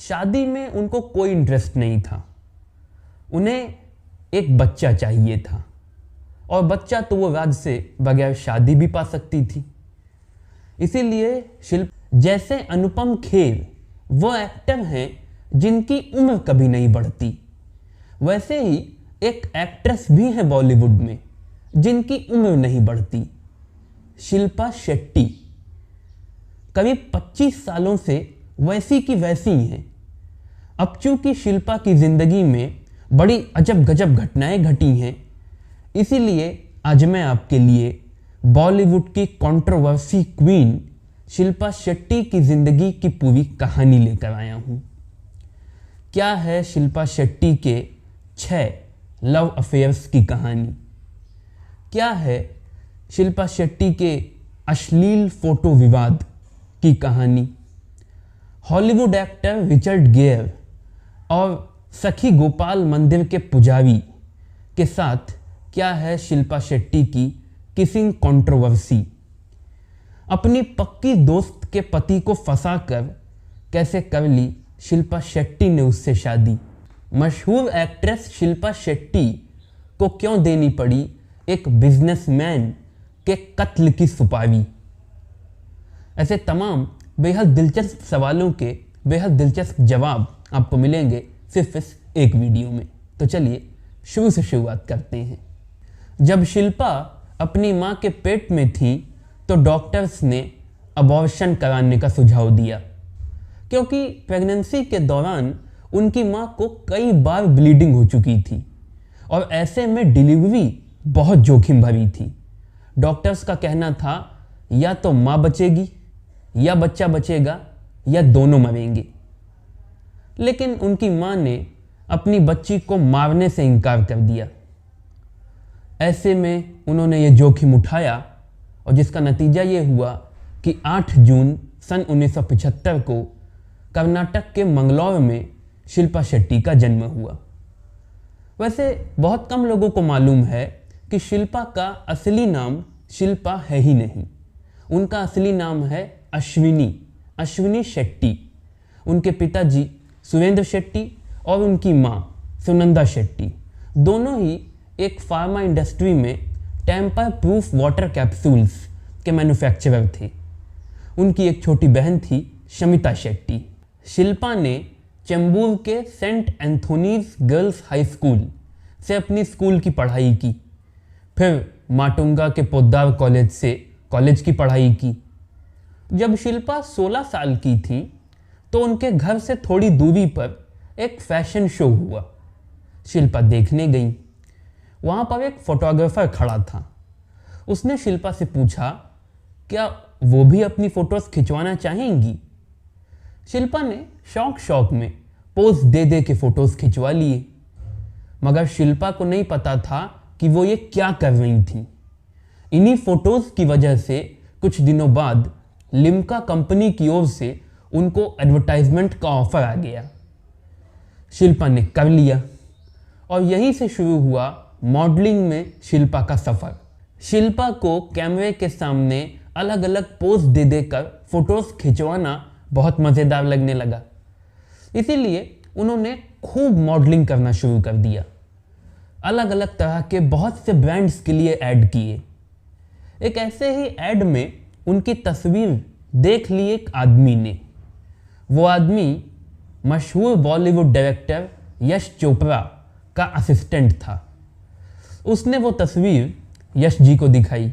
शादी में उनको कोई इंटरेस्ट नहीं था। उन्हें एक बच्चा चाहिए था और बच्चा तो वो राज से बगैर शादी भी पा सकती थी। इसीलिए शिल्पा जैसे अनुपम खेर वो एक्टर हैं जिनकी उम्र कभी नहीं बढ़ती, वैसे ही एक एक्ट्रेस भी है बॉलीवुड में जिनकी उम्र नहीं बढ़ती, शिल्पा शेट्टी। करीब 25 सालों से वैसी की वैसी ही हैं। अब चूंकि शिल्पा की जिंदगी में बड़ी अजब गजब घटनाएं घटी हैं, इसीलिए आज मैं आपके लिए बॉलीवुड की कंट्रोवर्सी क्वीन शिल्पा शेट्टी की जिंदगी की पूरी कहानी लेकर आया हूं। क्या है शिल्पा शेट्टी के 6 लव अफेयर्स की कहानी? क्या है शिल्पा शेट्टी के अश्लील फोटो विवाद की कहानी? हॉलीवुड एक्टर रिचर्ड गियर और सखी गोपाल मंदिर के पुजारी के साथ क्या है शिल्पा शेट्टी की किसिंग कंट्रोवर्सी? अपनी पक्की दोस्त के पति को फंसाकर कैसे कर ली शिल्पा शेट्टी ने उससे शादी? मशहूर एक्ट्रेस शिल्पा शेट्टी को क्यों देनी पड़ी एक बिजनेसमैन के कत्ल की सुपारी? ऐसे तमाम बेहद दिलचस्प सवालों के बेहद दिलचस्प जवाब आपको मिलेंगे सिर्फ इस एक वीडियो में। तो चलिए शुरू से शुरुआत करते हैं। जब शिल्पा अपनी माँ के पेट में थी तो डॉक्टर्स ने अबॉर्शन कराने का सुझाव दिया, क्योंकि प्रेगनेंसी के दौरान उनकी माँ को कई बार ब्लीडिंग हो चुकी थी और ऐसे में डिलीवरी बहुत जोखिम भरी थी। डॉक्टर्स का कहना था या तो माँ बचेगी या बच्चा बचेगा या दोनों मरेंगे। लेकिन उनकी माँ ने अपनी बच्ची को मारने से इनकार कर दिया। ऐसे में उन्होंने ये जोखिम उठाया और जिसका नतीजा ये हुआ कि 8 जून सन 1975 को कर्नाटक के मंगलौर में शिल्पा शेट्टी का जन्म हुआ। वैसे बहुत कम लोगों को मालूम है कि शिल्पा का असली नाम शिल्पा है ही नहीं। उनका असली नाम है अश्विनी शेट्टी। उनके पिताजी सुरेंद्र शेट्टी और उनकी माँ सुनंदा शेट्टी दोनों ही एक फार्मा इंडस्ट्री में टेम्पर प्रूफ वाटर कैप्सूल्स के मैन्युफैक्चरर थे। उनकी एक छोटी बहन थी शमिता शेट्टी। शिल्पा ने चेंबूर के saint Anthony's girls high school से अपनी स्कूल की पढ़ाई की, फिर माटुंगा के पोद्दार कॉलेज से कॉलेज की पढ़ाई की। जब शिल्पा 16 साल की थी तो उनके घर से थोड़ी दूरी पर एक फैशन शो हुआ। शिल्पा देखने गई। वहाँ पर एक फोटोग्राफर खड़ा था। उसने शिल्पा से पूछा, क्या वो भी अपनी फ़ोटोज़ खिंचवाना चाहेंगी? शिल्पा ने शौक में पोज दे दे के फ़ोटोज़ खिंचवा लिए, मगर शिल्पा को नहीं पता था कि वो ये क्या कर रही थी। इन्हीं फ़ोटोज़ की वजह से कुछ दिनों बाद लिम्का कंपनी की ओर से उनको एडवर्टाइजमेंट का ऑफ़र आ गया। शिल्पा ने कर लिया और यहीं से शुरू हुआ मॉडलिंग में शिल्पा का सफ़र। शिल्पा को कैमरे के सामने अलग अलग पोज दे देकर फ़ोटोज़ खिंचवाना बहुत मज़ेदार लगने लगा। इसीलिए उन्होंने खूब मॉडलिंग करना शुरू कर दिया। अलग अलग तरह के बहुत से ब्रांड्स के लिए ऐड किए। एक ऐसे ही ऐड में उनकी तस्वीर देख ली एक आदमी ने। वो आदमी मशहूर बॉलीवुड डायरेक्टर यश चोपड़ा का असिस्टेंट था। उसने वो तस्वीर यश जी को दिखाई।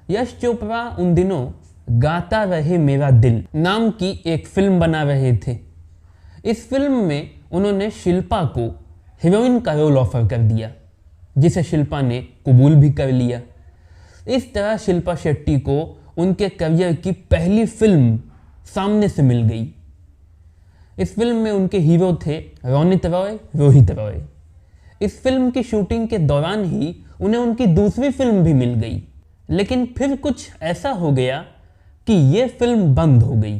यश चोपड़ा उन दिनों गाता रहे मेरा दिल नाम की एक फिल्म बना रहे थे। इस फिल्म में उन्होंने शिल्पा को हीरोइन का रोल ऑफर कर दिया, जिसे शिल्पा ने कबूल भी कर लिया। इस तरह शिल्पा शेट्टी को उनके करियर की पहली फिल्म सामने से मिल गई। इस फिल्म में उनके हीरो थे रोहित रॉय। इस फिल्म की शूटिंग के दौरान ही उन्हें उनकी दूसरी फिल्म भी मिल गई, लेकिन फिर कुछ ऐसा हो गया कि ये फिल्म बंद हो गई।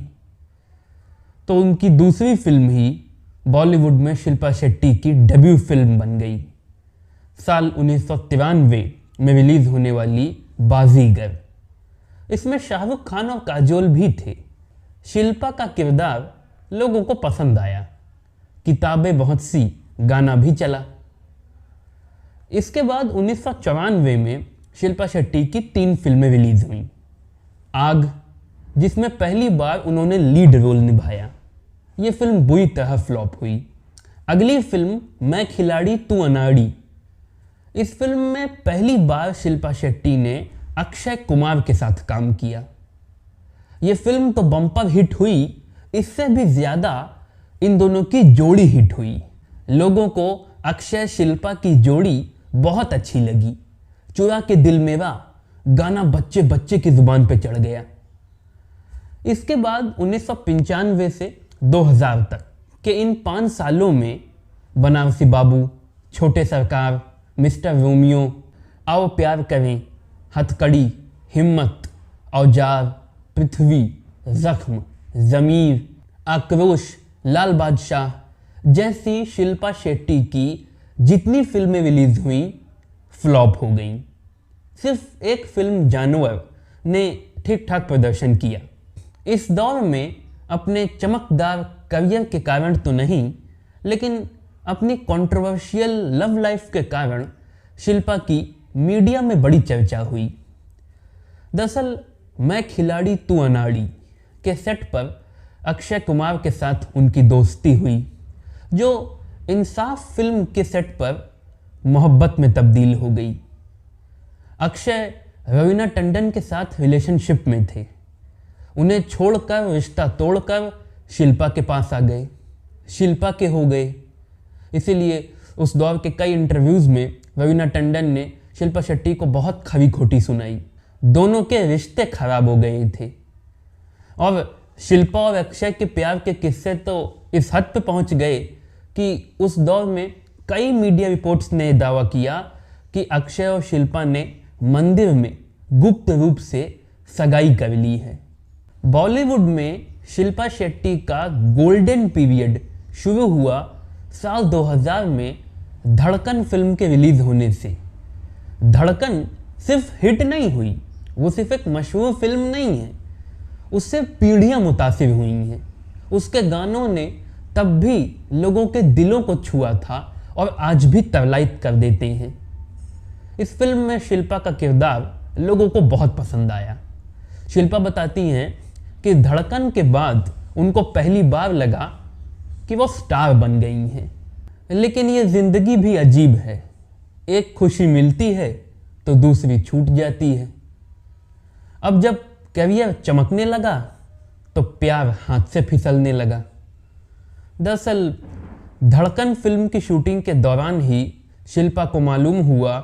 तो उनकी दूसरी फिल्म ही बॉलीवुड में शिल्पा शेट्टी की डेब्यू फिल्म बन गई। साल 1993 में रिलीज होने वाली बाजीगर। इसमें शाहरुख खान और काजोल भी थे। शिल्पा का किरदार लोगों को पसंद आया। किताबें बहुत सी, गाना भी चला। इसके बाद 1994 में शिल्पा शेट्टी की 3 फिल्में रिलीज हुई। आग, जिसमें पहली बार उन्होंने लीड रोल निभाया, ये फिल्म बुरी तरह फ्लॉप हुई। अगली फिल्म मैं खिलाड़ी तू अनाड़ी, इस फिल्म में पहली बार शिल्पा शेट्टी ने अक्षय कुमार के साथ काम किया। ये फिल्म तो बम्पर हिट हुई, इससे भी ज़्यादा इन दोनों की जोड़ी हिट हुई। लोगों को अक्षय शिल्पा की जोड़ी बहुत अच्छी लगी। चुरा के दिल मेरा गाना बच्चे बच्चे की जुबान पे चढ़ गया। इसके बाद 1995 से 2000 तक के इन 5 सालों में बनारसी बाबू, छोटे सरकार, मिस्टर रोमियो, आओ प्यार करें, हथकड़ी, हिम्मत, औजार, पृथ्वी, जख्म, ज़मीर, आक्रोश, लाल बादशाह जैसी शिल्पा शेट्टी की जितनी फिल्में रिलीज हुई फ्लॉप हो गईं। सिर्फ एक फिल्म जानवर ने ठीक ठाक प्रदर्शन किया। इस दौर में अपने चमकदार करियर के कारण तो नहीं, लेकिन अपनी कंट्रोवर्शियल लव लाइफ के कारण शिल्पा की मीडिया में बड़ी चर्चा हुई। दरअसल मैं खिलाड़ी तू अनाड़ी के सेट पर अक्षय कुमार के साथ उनकी दोस्ती हुई, जो इंसाफ फिल्म के सेट पर मोहब्बत में तब्दील हो गई। अक्षय रवीना टंडन के साथ रिलेशनशिप में थे। उन्हें छोड़कर, रिश्ता तोड़कर शिल्पा के पास आ गए, शिल्पा के हो गए। इसीलिए उस दौर के कई इंटरव्यूज़ में रवीना टंडन ने शिल्पा शेट्टी को बहुत खरी खोटी सुनाई। दोनों के रिश्ते खराब हो गए थे। और शिल्पा और अक्षय के प्यार के किस्से तो इस हद पे पहुंच गए कि उस दौर में कई मीडिया रिपोर्ट्स ने दावा किया कि अक्षय और शिल्पा ने मंदिर में गुप्त रूप से सगाई कर ली है। बॉलीवुड में शिल्पा शेट्टी का गोल्डन पीरियड शुरू हुआ साल 2000 में धड़कन फिल्म के रिलीज होने से। धड़कन सिर्फ हिट नहीं हुई, वो सिर्फ एक मशहूर फिल्म नहीं है, उससे पीढ़ियां मुतासिर हुई हैं। उसके गानों ने तब भी लोगों के दिलों को छुआ था और आज भी तरलाइत कर देते हैं। इस फिल्म में शिल्पा का किरदार लोगों को बहुत पसंद आया। शिल्पा बताती हैं कि धड़कन के बाद उनको पहली बार लगा कि वो स्टार बन गई हैं। लेकिन ये ज़िंदगी भी अजीब है, एक खुशी मिलती है तो दूसरी छूट जाती है। अब जब करियर चमकने लगा तो प्यार हाथ से फिसलने लगा। दरअसल धड़कन फिल्म की शूटिंग के दौरान ही शिल्पा को मालूम हुआ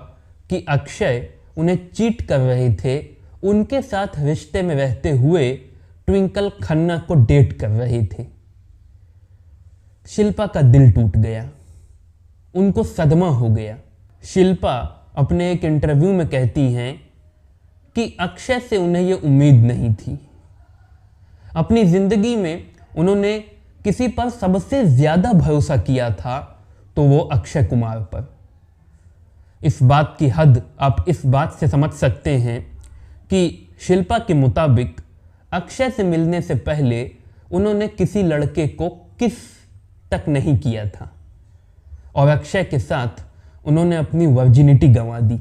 कि अक्षय उन्हें चीट कर रहे थे, उनके साथ रिश्ते में रहते हुए ट्विंकल खन्ना को डेट कर रहे थे। शिल्पा का दिल टूट गया, उनको सदमा हो गया। शिल्पा अपने एक इंटरव्यू में कहती हैं कि अक्षय से उन्हें यह उम्मीद नहीं थी। अपनी ज़िंदगी में उन्होंने किसी पर सबसे ज़्यादा भरोसा किया था तो वो अक्षय कुमार पर। इस बात की हद आप इस बात से समझ सकते हैं कि शिल्पा के मुताबिक अक्षय से मिलने से पहले उन्होंने किसी लड़के को किस तक नहीं किया था और अक्षय के साथ उन्होंने अपनी वर्जिनिटी गंवा दी।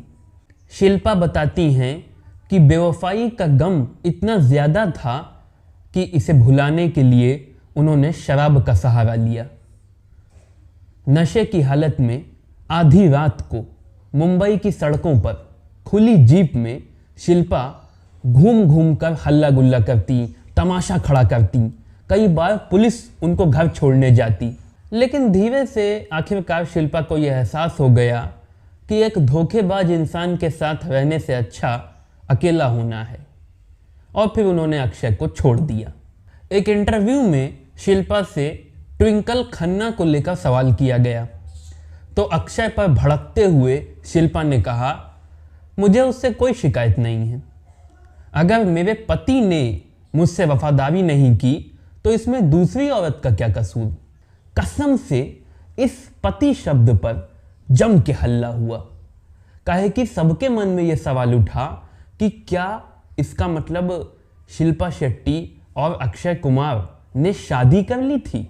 शिल्पा बताती हैं कि बेवफाई का गम इतना ज़्यादा था कि इसे भुलाने के लिए उन्होंने शराब का सहारा लिया। नशे की हालत में आधी रात को मुंबई की सड़कों पर खुली जीप में शिल्पा घूम घूम कर हल्ला गुल्ला करती, तमाशा खड़ा करती। कई बार पुलिस उनको घर छोड़ने जाती। लेकिन धीरे से आखिरकार शिल्पा को यह एहसास हो गया कि एक धोखेबाज इंसान के साथ रहने से अच्छा अकेला होना है, और फिर उन्होंने अक्षय को छोड़ दिया। एक इंटरव्यू में शिल्पा से ट्विंकल खन्ना को लेकर सवाल किया गया तो अक्षय पर भड़कते हुए शिल्पा ने कहा, मुझे उससे कोई शिकायत नहीं है। अगर मेरे पति ने मुझसे वफादारी नहीं की तो इसमें दूसरी औरत का क्या कसूर। कसम से इस पति शब्द पर जम के हल्ला हुआ, काहे कि सबके मन में यह सवाल उठा कि क्या इसका मतलब शिल्पा शेट्टी और अक्षय कुमार ने शादी कर ली थी?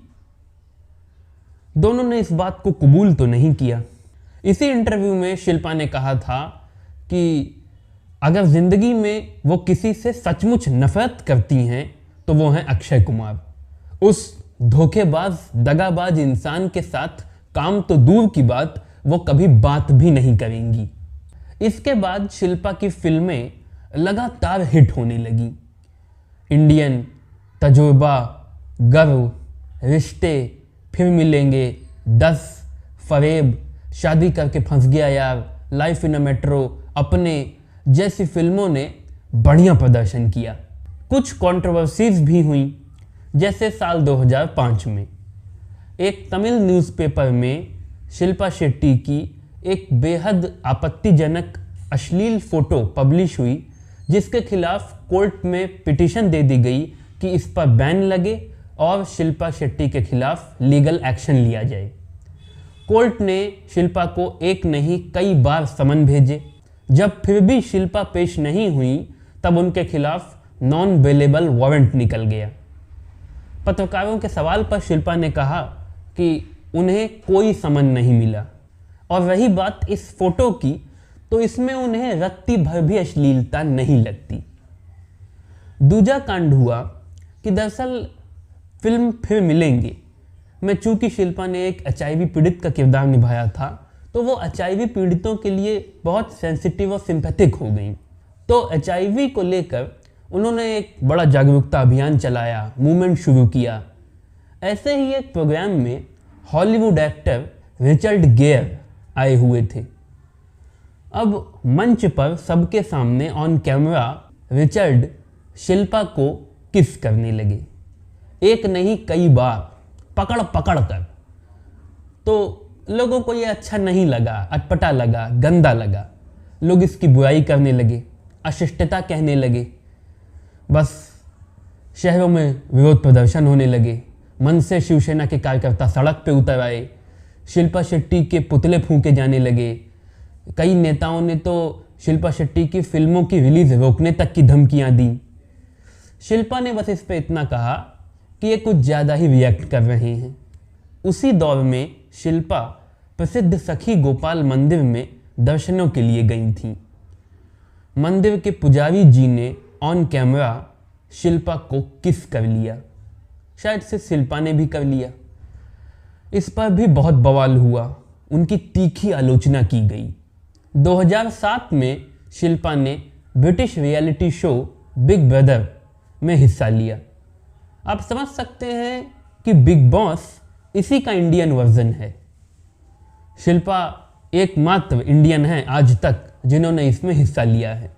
दोनों ने इस बात को कबूल तो नहीं किया। इसी इंटरव्यू में शिल्पा ने कहा था कि अगर जिंदगी में वो किसी से सचमुच नफरत करती हैं तो वो हैं अक्षय कुमार। उस धोखेबाज दगाबाज इंसान के साथ काम तो दूर की बात, वो कभी बात भी नहीं करेंगी। इसके बाद शिल्पा की फिल्में लगातार हिट होने लगी। इंडियन, तजुर्बा, गर्व, रिश्ते, फिर मिलेंगे, 10, फरेब, शादी करके फंस गया यार, लाइफ इन अ मेट्रो, अपने जैसी फिल्मों ने बढ़िया प्रदर्शन किया। कुछ कंट्रोवर्सीज भी हुई, जैसे साल 2005 में एक तमिल न्यूज़पेपर में शिल्पा शेट्टी की एक बेहद आपत्तिजनक अश्लील फोटो पब्लिश हुई, जिसके खिलाफ कोर्ट में पिटीशन दे दी गई कि इस पर बैन लगे और शिल्पा शेट्टी के खिलाफ लीगल एक्शन लिया जाए। कोर्ट ने शिल्पा को एक नहीं कई बार समन भेजे। जब फिर भी शिल्पा पेश नहीं हुई तब उनके खिलाफ नॉन बेलेबल वारंट निकल गया। पत्रकारों के सवाल पर शिल्पा ने कहा कि उन्हें कोई समन नहीं मिला, और रही बात इस फोटो की तो इसमें उन्हें रत्ती भर भी अश्लीलता नहीं लगती। दूजा कांड हुआ कि दरअसल फिल्म फिर मिलेंगे में चूंकि शिल्पा ने एक HIV पीड़ित का किरदार निभाया था, तो वो HIV पीड़ितों के लिए बहुत सेंसिटिव और सिंपैथिक हो गई। तो HIV को लेकर उन्होंने एक बड़ा जागरूकता अभियान चलाया, मूवमेंट शुरू किया। ऐसे ही एक प्रोग्राम में हॉलीवुड एक्टर रिचर्ड गेयर आए हुए थे। अब मंच पर सबके सामने ऑन कैमरा रिचर्ड शिल्पा को किस करने लगे, एक नहीं कई बार, पकड़ पकड़ कर। तो लोगों को ये अच्छा नहीं लगा, अटपटा लगा, गंदा लगा। लोग इसकी बुराई करने लगे, अशिष्टता कहने लगे। बस शहरों में विरोध प्रदर्शन होने लगे। मन से शिवसेना के कार्यकर्ता सड़क पे उतर आए। शिल्पा शेट्टी के पुतले फूंके जाने लगे। कई नेताओं ने तो शिल्पा शेट्टी की फिल्मों की रिलीज रोकने तक की धमकियां दी। शिल्पा ने बस इस पे इतना कहा कि ये कुछ ज़्यादा ही रिएक्ट कर रहे हैं। उसी दौर में शिल्पा प्रसिद्ध सखी गोपाल मंदिर में दर्शनों के लिए गई थीं। मंदिर के पुजारी जी ने ऑन कैमरा शिल्पा को किस कर लिया। शायद से शिल्पा ने भी कर लिया। इस पर भी बहुत बवाल हुआ, उनकी तीखी आलोचना की गई। 2007 में शिल्पा ने British reality show big brother में हिस्सा लिया। आप समझ सकते हैं कि बिग बॉस इसी का इंडियन वर्जन है। शिल्पा एकमात्र इंडियन है आज तक जिन्होंने इसमें हिस्सा लिया है।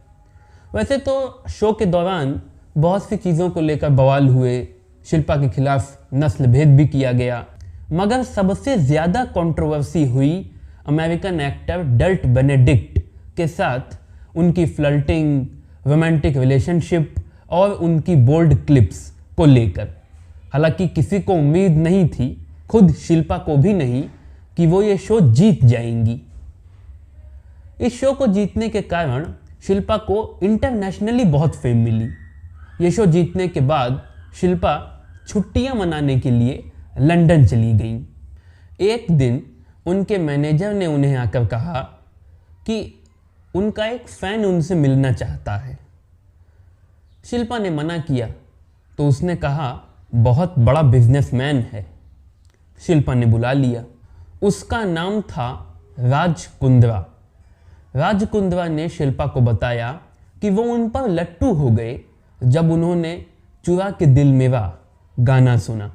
वैसे तो शो के दौरान बहुत सी चीज़ों को लेकर बवाल हुए, शिल्पा के खिलाफ नस्ल भेद भी किया गया, मगर सबसे ज़्यादा कंट्रोवर्सी हुई अमेरिकन एक्टर डर्ट बेनेडिक्ट के साथ उनकी फ्लर्टिंग, रोमांटिक रिलेशनशिप और उनकी बोल्ड क्लिप्स को लेकर। हालांकि किसी को उम्मीद नहीं थी, खुद शिल्पा को भी नहीं, कि वो ये शो जीत जाएंगी। इस शो को जीतने के कारण शिल्पा को इंटरनेशनली बहुत फेम मिली। ये शो जीतने के बाद शिल्पा छुट्टियां मनाने के लिए लंदन चली गईं। एक दिन उनके मैनेजर ने उन्हें आकर कहा कि उनका एक फ़ैन उनसे मिलना चाहता है। शिल्पा ने मना किया तो उसने कहा बहुत बड़ा बिजनेसमैन है। शिल्पा ने बुला लिया। उसका नाम था राज कुंद्रा। राज कुंद्रा ने शिल्पा को बताया कि वो उन पर लट्टू हो गए जब उन्होंने चुरा के दिल मेरा गाना सुना।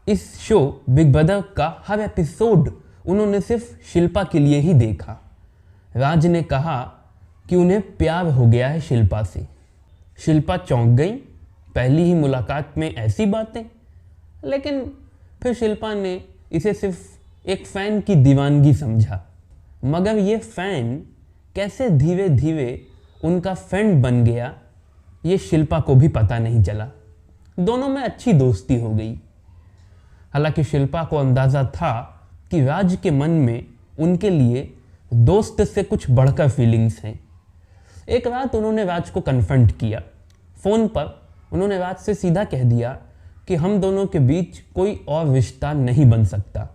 इस शो बिग ब्रदर का हर एपिसोड उन्होंने सिर्फ शिल्पा के लिए ही देखा। राज ने कहा कि उन्हें प्यार हो गया है शिल्पा से। शिल्पा चौंक गई, पहली ही मुलाकात में ऐसी बातें। लेकिन फिर शिल्पा ने इसे सिर्फ एक फ़ैन की दीवानगी समझा। मगर ये फ़ैन कैसे धीरे धीरे उनका फ्रेंड बन गया, ये शिल्पा को भी पता नहीं चला। दोनों में अच्छी दोस्ती हो गई। हालांकि शिल्पा को अंदाज़ा था कि राज के मन में उनके लिए दोस्त से कुछ बढ़कर फीलिंग्स हैं। एक रात उन्होंने राज को कन्फ्रंट किया। फ़ोन पर उन्होंने राज से सीधा कह दिया कि हम दोनों के बीच कोई और रिश्ता नहीं बन सकता,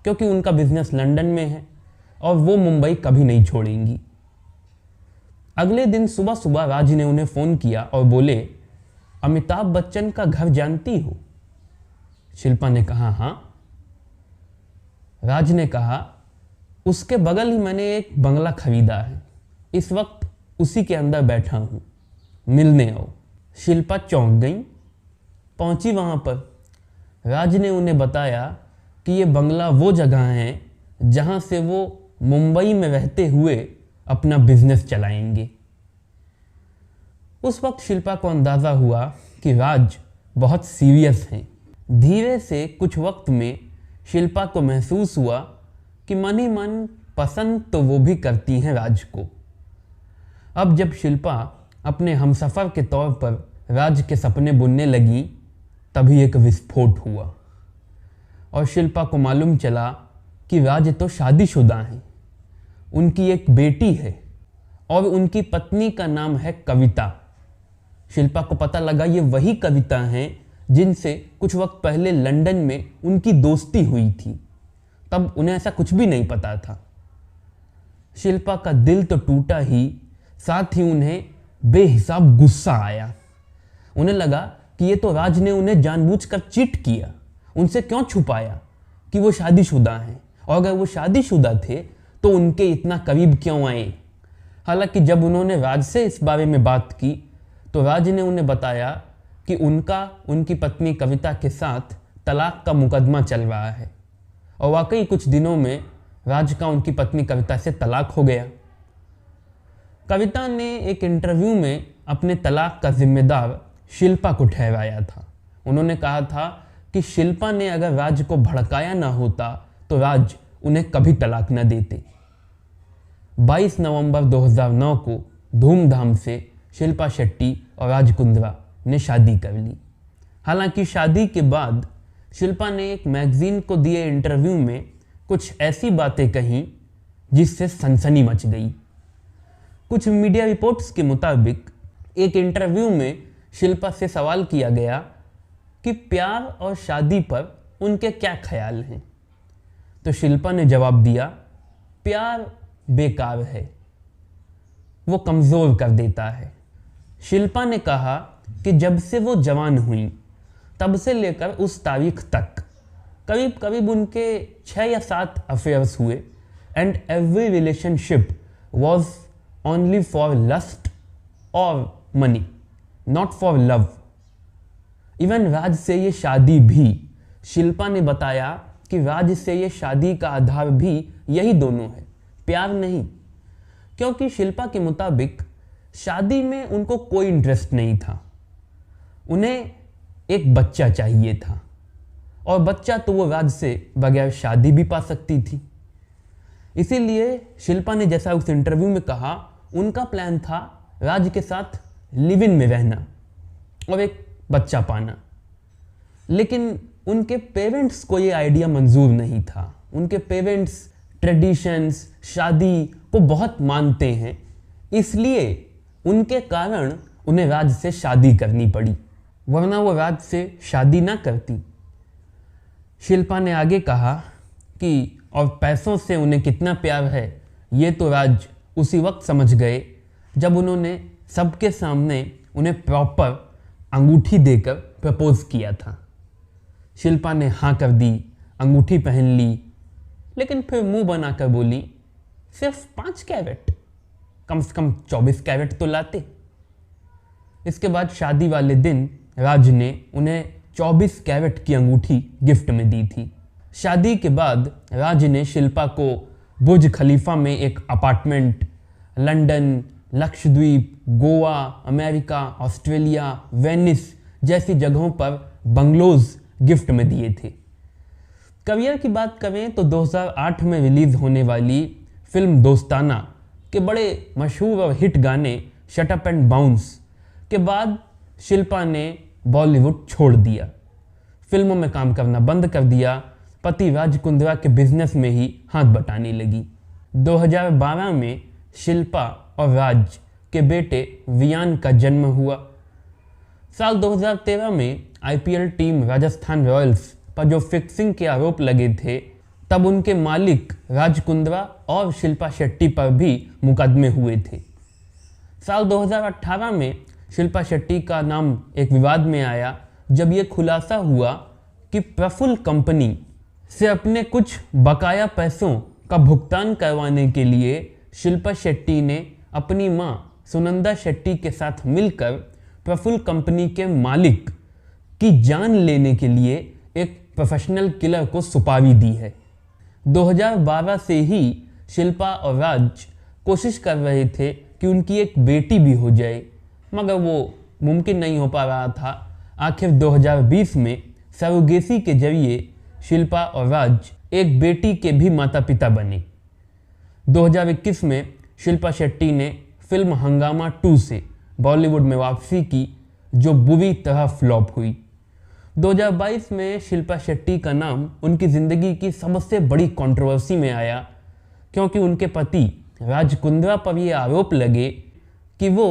क्योंकि उनका बिजनेस लंदन में है और वो मुंबई कभी नहीं छोड़ेंगी। अगले दिन सुबह सुबह राज ने उन्हें फ़ोन किया और बोले, अमिताभ बच्चन का घर जानती हो? शिल्पा ने कहा, हाँ। राज ने कहा, उसके बगल ही मैंने एक बंगला खरीदा है, इस वक्त उसी के अंदर बैठा हूँ, मिलने आओ। शिल्पा चौंक गई। पहुंची वहाँ पर। राज ने उन्हें बताया कि ये बंगला वो जगह है जहाँ से वो मुंबई में रहते हुए अपना बिजनेस चलाएंगे। उस वक्त शिल्पा को अंदाज़ा हुआ कि राज बहुत सीरियस हैं। धीरे से कुछ वक्त में शिल्पा को महसूस हुआ कि मन ही मन पसंद तो वो भी करती हैं राज को। अब जब शिल्पा अपने हमसफ़र के तौर पर राज के सपने बुनने लगी, तभी एक विस्फोट हुआ और शिल्पा को मालूम चला कि राज तो शादीशुदा हैं। उनकी एक बेटी है और उनकी पत्नी का नाम है कविता। शिल्पा को पता लगा ये वही कविता हैं जिनसे कुछ वक्त पहले लंदन में उनकी दोस्ती हुई थी। तब उन्हें ऐसा कुछ भी नहीं पता था। शिल्पा का दिल तो टूटा ही, साथ ही उन्हें बेहिसाब गुस्सा आया। उन्हें लगा कि ये तो राज ने उन्हें जानबूझकर चीट किया, उनसे क्यों छुपाया कि वो शादीशुदा हैं, और अगर वो शादीशुदा थे तो उनके इतना करीब क्यों आए। हालांकि जब उन्होंने राज से इस बारे में बात की तो राज ने उन्हें बताया कि उनकी पत्नी कविता के साथ तलाक का मुकदमा चल रहा है, और वाकई कुछ दिनों में राज का उनकी पत्नी कविता से तलाक हो गया। कविता ने एक इंटरव्यू में अपने तलाक का जिम्मेदार शिल्पा को ठहराया था। उन्होंने कहा था कि शिल्पा ने अगर राज को भड़काया ना होता तो राज उन्हें कभी तलाक न देते। 22 नवंबर 2009 को धूमधाम से शिल्पा शेट्टी और राज कुंद्रा ने शादी कर ली। हालांकि शादी के बाद शिल्पा ने एक मैगजीन को दिए इंटरव्यू में कुछ ऐसी बातें कहीं जिससे सनसनी मच गई। कुछ मीडिया रिपोर्ट्स के मुताबिक एक इंटरव्यू में शिल्पा से सवाल किया गया कि प्यार और शादी पर उनके क्या ख्याल हैं, तो शिल्पा ने जवाब दिया, प्यार बेकार है, वो कमज़ोर कर देता है। शिल्पा ने कहा कि जब से वो जवान हुई तब से लेकर उस तारीख तक करीब करीब उनके 6 या 7 अफेयर्स हुए, and every relationship was only for lust और money, not for love. Even Raj से ये शादी भी, शिल्पा ने बताया कि राज से ये शादी का आधार भी यही दोनों है, प्यार नहीं। क्योंकि शिल्पा के मुताबिक शादी में उनको कोई इंटरेस्ट नहीं था, उन्हें एक बच्चा चाहिए था, और बच्चा तो वो राज से बगैर शादी भी पा सकती थी। इसीलिए शिल्पा ने जैसा उस इंटरव्यू में कहा, उनका प्लान था राज के साथ लिव इन में रहना और एक बच्चा पाना। लेकिन उनके पेरेंट्स को ये आइडिया मंजूर नहीं था। उनके पेरेंट्स ट्रेडिशंस, शादी को बहुत मानते हैं, इसलिए उनके कारण उन्हें राज से शादी करनी पड़ी, वरना वो राज से शादी ना करती। शिल्पा ने आगे कहा कि और पैसों से उन्हें कितना प्यार है ये तो राज उसी वक्त समझ गए जब उन्होंने सबके सामने उन्हें प्रॉपर अंगूठी देकर प्रपोज किया था। शिल्पा ने हाँ कर दी, अंगूठी पहन ली, लेकिन फिर मुंह बनाकर बोली, सिर्फ 5 कैरेट, कम से कम 24 कैरेट तो लाते। इसके बाद शादी वाले दिन राज ने उन्हें 24 कैरेट की अंगूठी गिफ्ट में दी थी। शादी के बाद राज ने शिल्पा को बुर्ज खलीफा में एक apartment, London, Lakshadweep, Goa, America, Australia, Venice जैसी जगहों पर बंगलोज गिफ्ट में दिए थे। करियर की बात करें तो 2008 में रिलीज होने वाली फिल्म दोस्ताना के बड़े मशहूर और हिट गाने शट अप एंड बाउंस के बाद शिल्पा ने बॉलीवुड छोड़ दिया, फिल्मों में काम करना बंद कर दिया, पति राज कुंद्रा के बिजनेस में ही हाथ बटाने लगी। 2012 में शिल्पा और राज के बेटे वियान का जन्म हुआ। साल 2013 में आईपीएल टीम राजस्थान रॉयल्स पर जो फिक्सिंग के आरोप लगे थे, तब उनके मालिक राज कुंद्रा और शिल्पा शेट्टी पर भी मुकदमे हुए थे। साल 2018 में शिल्पा शेट्टी का नाम एक विवाद में आया जब ये खुलासा हुआ कि प्रफुल्ल कंपनी से अपने कुछ बकाया पैसों का भुगतान करवाने के लिए शिल्पा शेट्टी ने अपनी मां सुनंदा शेट्टी के साथ मिलकर प्रफुल्ल कंपनी के मालिक की जान लेने के लिए एक प्रोफेशनल किलर को सुपारी दी है। 2012 से ही शिल्पा और राज कोशिश कर रहे थे कि उनकी एक बेटी भी हो जाए, मगर वो मुमकिन नहीं हो पा रहा था। आखिर 2020 में सरोगेसी के जरिए शिल्पा और राज एक बेटी के भी माता पिता बने। 2021 में शिल्पा शेट्टी ने फिल्म हंगामा 2 से बॉलीवुड में वापसी की, जो बुरी तरह फ्लॉप हुई। 2022 में शिल्पा शेट्टी का नाम उनकी ज़िंदगी की सबसे बड़ी कंट्रोवर्सी में आया, क्योंकि उनके पति राज कुंद्रा पर ये आरोप लगे कि वो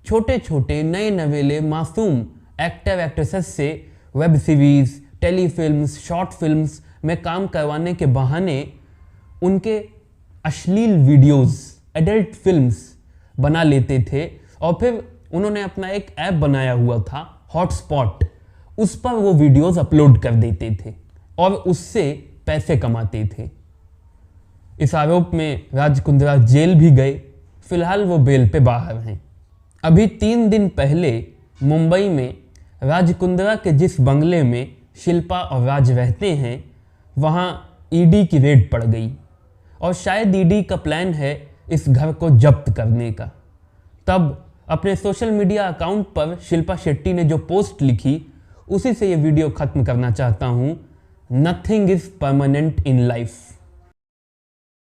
छोटे छोटे नए नवेले मासूम एक्टर एक्ट्रेसेस से web series, telefilms, short films में काम करवाने के बहाने उनके अश्लील वीडियोस, एडल्ट फिल्म्स बना लेते थे और फिर उन्होंने अपना एक ऐप बनाया हुआ था हॉटस्पॉट, उस पर वो वीडियोस अपलोड कर देते थे और उससे पैसे कमाते थे। इस आरोप में राज कुंद्रा जेल भी गए, फिलहाल वो बेल पे बाहर हैं। अभी 3 दिन पहले मुंबई में राज कुंद्रा के जिस बंगले में शिल्पा और राज रहते हैं, वहाँ ईडी की रेड पड़ गई और शायद ईडी का प्लान है इस घर को जब्त करने का। तब अपने सोशल मीडिया अकाउंट पर शिल्पा शेट्टी ने जो पोस्ट लिखी, उसी से ये वीडियो ख़त्म करना चाहता हूँ। Nothing is permanent in life.